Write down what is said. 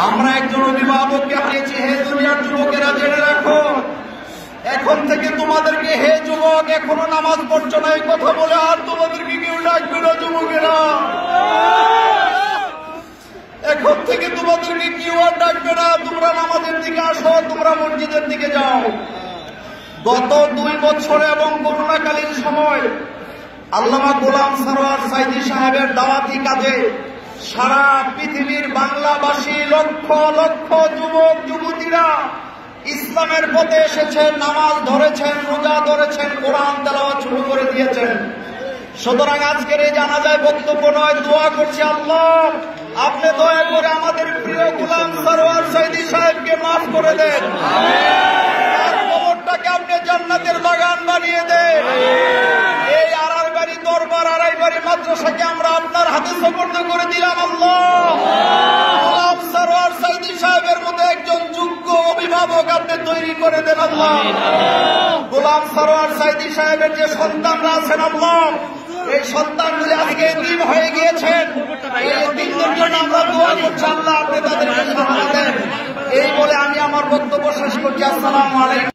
আমরা একজন অভিভাবককে পেয়েছি। হে দুনিয়ার যুবকেরা, জেনে রাখো, এখন থেকে তোমাদেরকে হে যুবক এখনো নামাজ পড়ছো না এই কথা বলে আর তোমাদেরকে কেউ ডাকবে না। যুবকেরা, এখন থেকে তোমাদেরকে কেউ আর ডাকবে না। তোমরা নামাজের দিকে আসো, তোমরা মসজিদের দিকে যাও। গত 2 বছর এবং করোনাকালীন সময় আল্লামা গোলাম সরওয়ার সাইদি সাহেবের দাওয়াতি কাজে সারা পৃথিবীর বাংলাভাষী লক্ষ লক্ষ যুবক যুবতীরা ইসলামের পথে এসেছেন, নামাজ ধরেছেন, রোজা ধরেছেন, কোরআন তেলাওয়াত শুরু করে দিয়েছেন। সুতরাং আজকের এই জানাজায় বক্তব্য নয়, দোয়া করছি, আল্লাহ আপনি দয়া করে আমাদের প্রিয় গোলাম সরওয়ার সাইদি সাহেবকে মাফ করে দেন, তার কবরটাকে আপনি জান্নাতের বাগান বানিয়ে দেন। এই আড়াইবাড়ি দরবার, আড়াইবাড়ি মাদ্রাসাকে আমরা আপনার হাতে সুপর্দ করে দিলাম। আল্লাহ গোলাম সরওয়ার সাইদি সাহেবের মতো একজন যোগ্য অভিভাবক আপনি তৈরি করে দেন। আল্লাহ গোলাম সরওয়ার সাইদি সাহেবের যে সন্তানরা আছেন, আল্লাহ এই সন্তানগুলি আজকে এতিম হয়ে গিয়েছেন, এই এতিমদের জন্য আমরা দোয়া করছি, আল্লাহ আপনি তাদেরকে সাহায্য দেন। এই বলে আমি আমার বক্তব্য শেষ করছি। আসসালামু আলাইকুম।